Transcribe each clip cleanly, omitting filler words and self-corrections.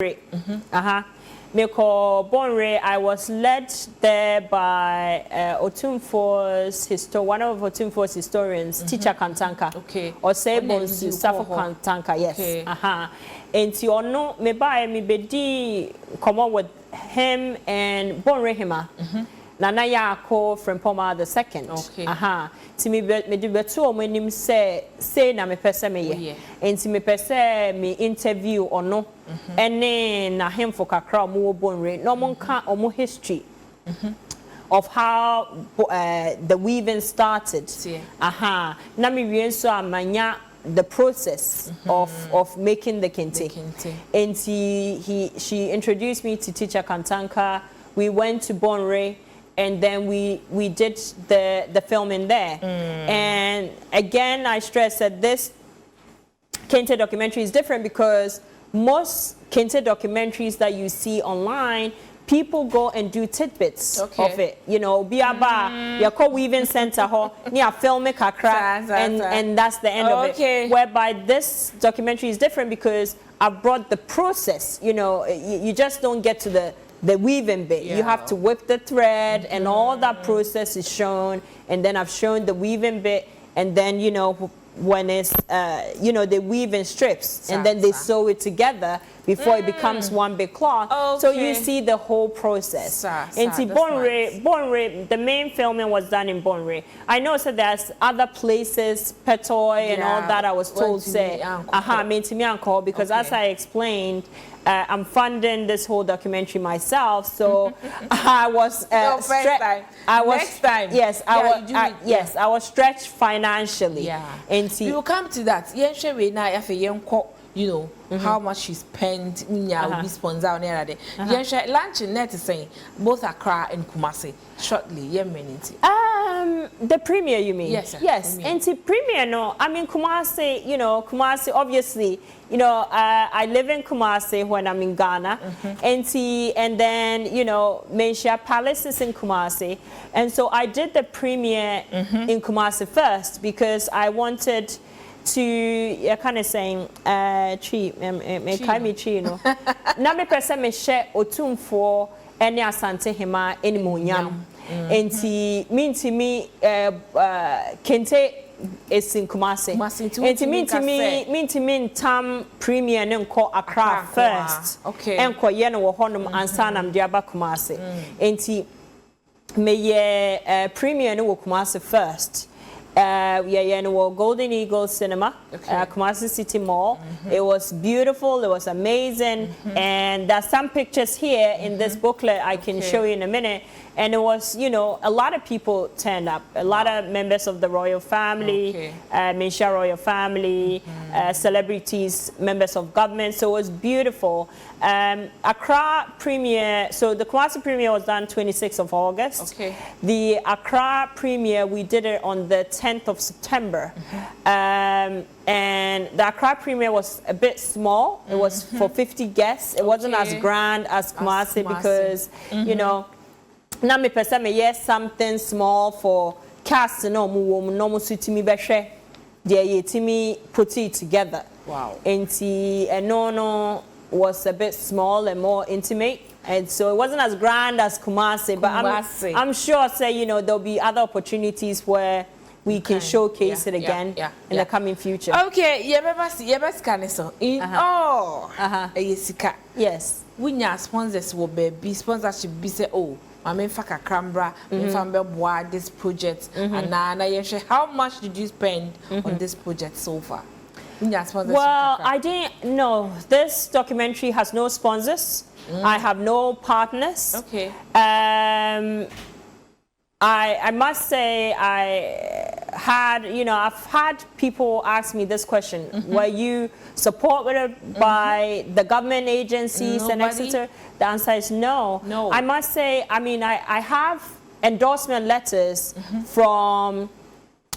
Meko Bonre, I was led there by Otumfo's one of Otumfo's historians, Teacher Kantanka. Okay. Or Sabons Safo Kantanka, yes. Okay. And si ono me buy me bedi come up with him and Bonre Hima. Nana Yako from Poma the second. Okay. To me do betu when him say na me pese me ye. And to me pese me interview or no. And then na him for kakra mo Bonre. No mon ka omo history. Of how the weaving started. Na me wien so amanya the process of making the kente. And she introduced me to Teacher Kantanka. We went to Bonre. And then we did the filming there. And again, I stress that this Kente documentary is different because most Kente documentaries that you see online, people go and do tidbits of it. You know, biaba, your co-weaving center, near filming kakra, and that's the end of it. Whereby this documentary is different because I brought the process. You know, you just don't get to the weaving bit. You have to whip the thread and all that process is shown, and then I've shown the weaving bit, and then you know when it's you know they weave in strips and then they sew it together before it becomes one big cloth. So you see the whole process. And see Bonre, the main filming was done in Bonre. I know so there's other places, Petoy and all that I was told say mean to me uncle because as I explained I'm funding this whole documentary myself, so I was I was stretched financially. And we will come to that. You know how much she spent. Will be sponsor on there. Lunch and net is saying both Accra and Kumasi shortly. The premiere, you mean? Yes. Yes. And the premiere, no. I mean Kumasi. You know Kumasi. Obviously, you know I live in Kumasi when I'm in Ghana, and then you know Meisha Palace is in Kumasi, and so I did the premiere in Kumasi first because I wanted to kind of saying me no na me pese me share Otumfo ene asante hima eni munyam enti me Kente is in Kumasi enti me tam premier ne nko Accra first enko ye no wo honum ansa nam de aba Kumasi enti me ye premier ne wo Kumasi first. Golden Eagle Cinema, Kumasi City Mall. It was beautiful, it was amazing, and there's some pictures here in this booklet I can show you in a minute. And it was, you know, a lot of people turned up, a lot of members of the royal family, Meisha royal family, celebrities, members of government. So it was beautiful. Accra premiere, so the Kumasi premiere was done 26th of August. The Accra premiere, we did it on the 10th of September. And the Accra premiere was a bit small. It was for 50 guests. It wasn't as grand as Kumasi because, you know, na me pese me yes something small for cast no mo sutimi behwe de yetimi put it together. And no was a bit small and more intimate, and so it wasn't as grand as Kumasi, but I'm sure say you know there'll be other opportunities where we can showcase it again in the coming future. Yes. We nya sponsors will be sponsorship be say I mean faka crambra this project and how much did you spend on this project so far? Well, I didn't know. This documentary has no sponsors. I have no partners. I must say I've had people ask me this question. Were you supported by the government agencies and etc.? The answer is no. I must say, I mean, I have endorsement letters from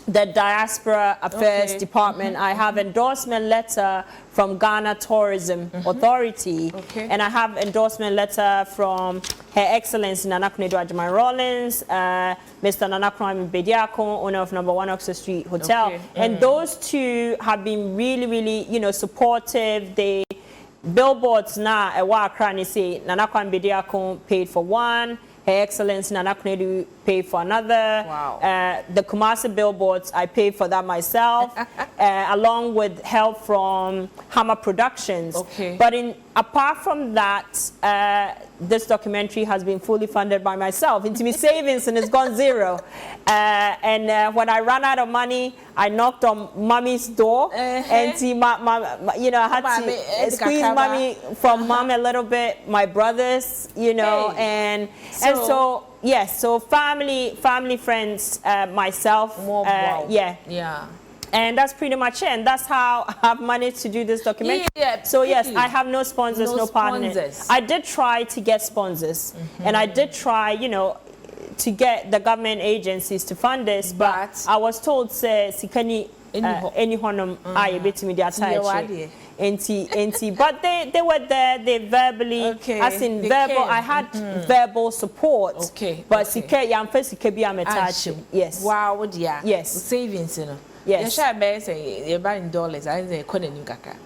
the Diaspora Affairs Department. I have endorsement letter from Ghana Tourism Authority, and I have endorsement letter from Her Excellency Nana Kunedu Ajaman Rollins, Mr. Nana Kwame Bediako, owner of number 1 Oxford Street Hotel, and those two have been really, really, you know, supportive. They billboards na ewa Accra ni say Nana Kwambediako paid for one, Her Excellency Nana Kunedu paid for another. Wow. The Kumasi billboards, I paid for that myself, along with help from Amma Productions. Okay. But apart from that, this documentary has been fully funded by myself. Into my savings and it's gone zero. And when I ran out of money, I knocked on mommy's door, and see you know, I had to squeeze mommy from mom a little bit, my brothers, you know, and so yes, so family, friends, myself, yeah. And that's pretty much it. And that's how I have managed to do this documentary. Yeah, so yes, I have no sponsors, no partners. I did try to get sponsors, and I did try, you know, to get the government agencies to fund this, but I was told, say, sikani any honum I bit me the but they were there, they verbally, as in verbal, I had verbal support. But sike yam first sike bi ametachi. Yes. Wow, dear. Yes. Savings, you know. Yes.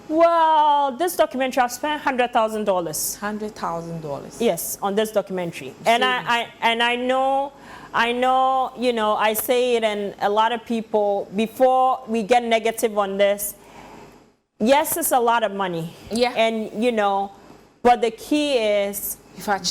Well, this documentary I've spent $100,000. $100,000. Yes, on this documentary. And I know, you know, I say it, and a lot of people, before we get negative on this, yes, it's a lot of money. Yeah. And you know, but the key is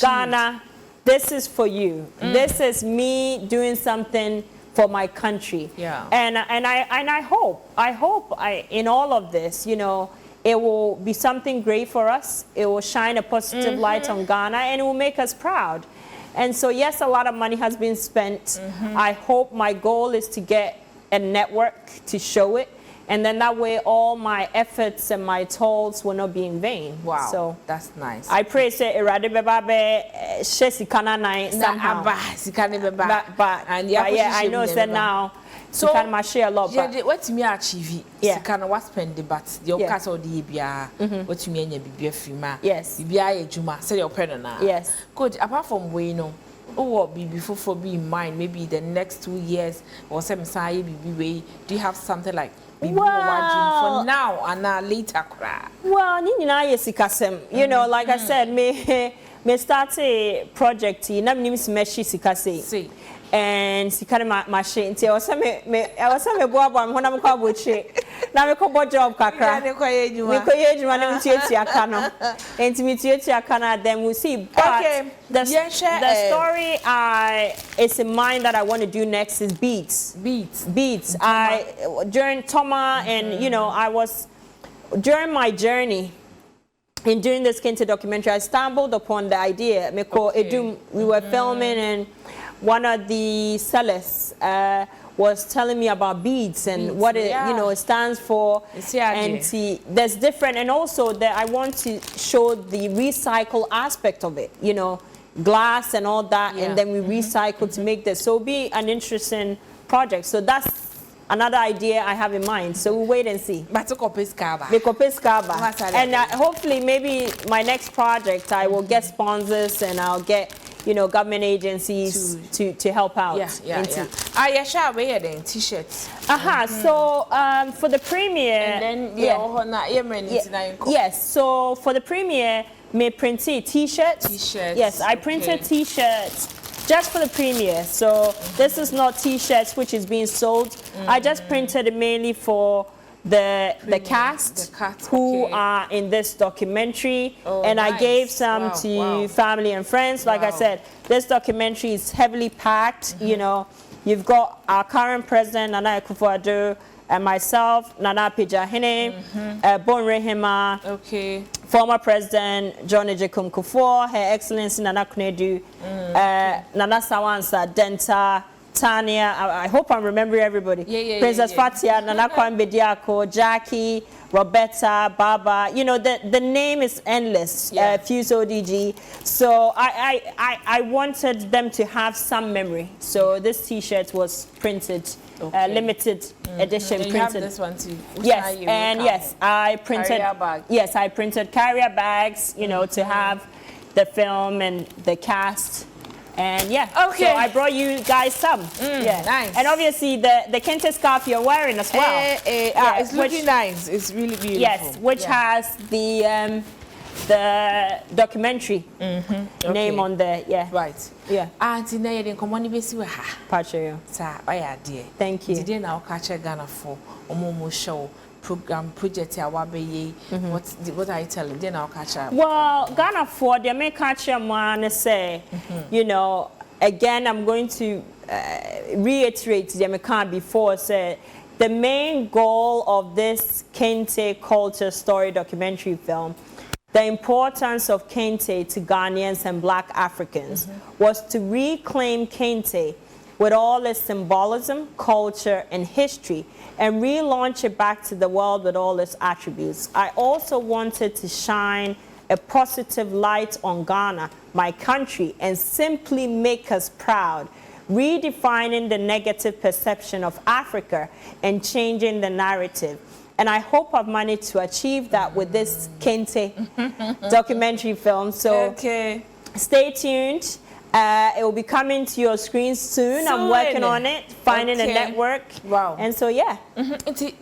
Ghana, this is for you. This is me doing something for my country. Yeah. And I hope in all of this, you know, it will be something great for us. It will shine a positive light on Ghana, and it will make us proud. And so yes, a lot of money has been spent. I hope, my goal is to get a network to show it. And then that way all my efforts and my tolls will not be in vain. Wow, so that's nice. I pray say Erade Bebabe Shesikana nine somehow. But yeah, I know say now so can my share a lot. Yeah, what me achieve? Yeah. Sikana was spend the but the castle the bia. What me anya bibia frima. Yes. Bibia ejuma say your pen na. Yes. Good. Apart from we know. Oh, before for be in mind, maybe the next 2 years or some say way. Do you have something like for now and later cry? Well, you know, like I said, me start a project na me meshi sikase. And sikana machine nti I was me boa when I'm kwa boche na me ko job kakra me ko yejuma na mtieti akano enti mtieti akana, then we'll see. But the story is in mind that I want to do next is beats. During Toma, and you know, I was during my journey in doing this Kente documentary, I stumbled upon the idea. We were filming, and one of the sellers was telling me about beads and what it, you know, it stands for. And see, there's different, and also that I want to show the recycle aspect of it. You know, glass and all that, and then we recycle to make this. So it'll be an interesting project. So that's another idea I have in mind. So we'll wait and see. And hopefully, maybe my next project, I will get sponsors and I'll get, you know, government agencies to help out. T-shirts. So for the premiere, and then yes. So for the premiere, me printed T-shirts. Yes, I printed T-shirts just for the premiere. So this is not T-shirts which is being sold. I just printed it mainly for the cast who are in this documentary, and I gave some to family and friends. Like I said, this documentary is heavily packed. You know, you've got our current president Nana Akufo-Addo and myself, Nana Pejahene, Bonre Hema, former President John Ejekum Kufuor, Her Excellency Nana Kunedu, Nana Sawansa Denta, Tanya, I hope I'm remembering everybody. Princess Fatia, Nana Kwambediako, Jackie, Roberta, Baba. You know, the name is endless. Fuse ODG. So I wanted them to have some memory. So this T-shirt was printed, limited edition printed. You have this one too. Yes, and yes, I printed. Yes, I printed carrier bags. You know, to have the film and the cast. And so I brought you guys some. Nice. And obviously the Kente scarf you're wearing as well. It's looking nice. It's really beautiful. Yes, which has the the documentary name on there. Yeah. Right. Yeah. Auntie na yedin komoni besi we ha. Pacho. Sa oya de. Thank you. Today na catch Ghana for omo show project ya wabe what are you telling? Then I'll catch up. Well, Ghana for the make catch a man say, you know, again I'm going to reiterate the American before say the main goal of this Kente culture story documentary film, the importance of Kente to Ghanaians and Black Africans, was to reclaim Kente with all its symbolism, culture, and history, and relaunch it back to the world with all its attributes. I also wanted to shine a positive light on Ghana, my country, and simply make us proud, redefining the negative perception of Africa and changing the narrative. And I hope I've managed to achieve that with this Kente documentary film. So stay tuned. It will be coming to your screens soon. I'm working on it, finding a network. Wow. And so, yeah.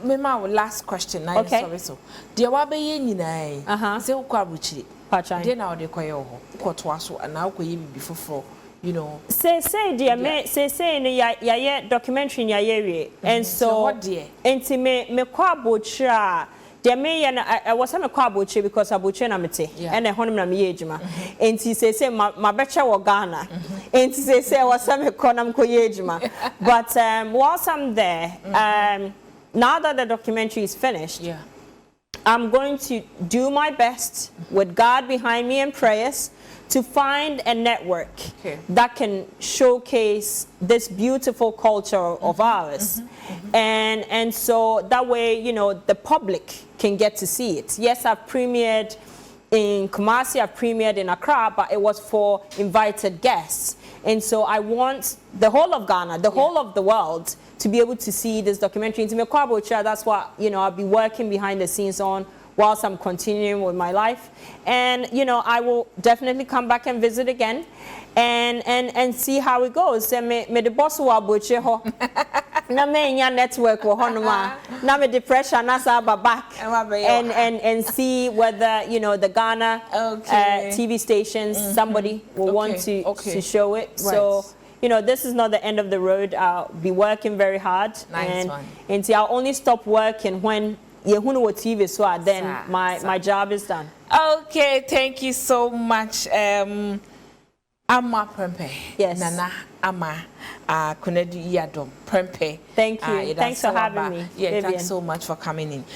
My last question. Okay. Sorry, so. Dear Wabe Yenina, say Ukabuchi. Pachai. Then now they call Kotwaso, and now we before, you know. Say, dear, say, in ya documentary in your area. And so, what dear? Intimate me kwabucha. There may I was on a kwabuchi because abuchi na mete and a honum na miyejima. And he say my becha wa Ghana. And he say I was some konam koyejima. But whilst I'm there, now that the documentary is finished, I'm going to do my best with God behind me and prayers to find a network that can showcase this beautiful culture of ours. And so that way, you know, the public can get to see it. Yes, I've premiered in Kumasi, I've premiered in Accra, but it was for invited guests. And so I want the whole of Ghana, the whole of the world to be able to see this documentary. That's what, you know, I'll be working behind the scenes on whilst I'm continuing with my life. And, you know, I will definitely come back and visit again and see how it goes. Me the boss wa boche ho. Na me nya network wo honoma. Na me depression na sa back. And see whether, you know, the Ghana TV stations, somebody will want to show it. So, you know, this is not the end of the road. I'll be working very hard. And see, I'll only stop working when TV, so then my job is done. Okay, thank you so much, Amma Prempeh. Yes. Nana Amma Prempeh. Thank you. Thanks for having me. Yeah, thanks so much for coming in.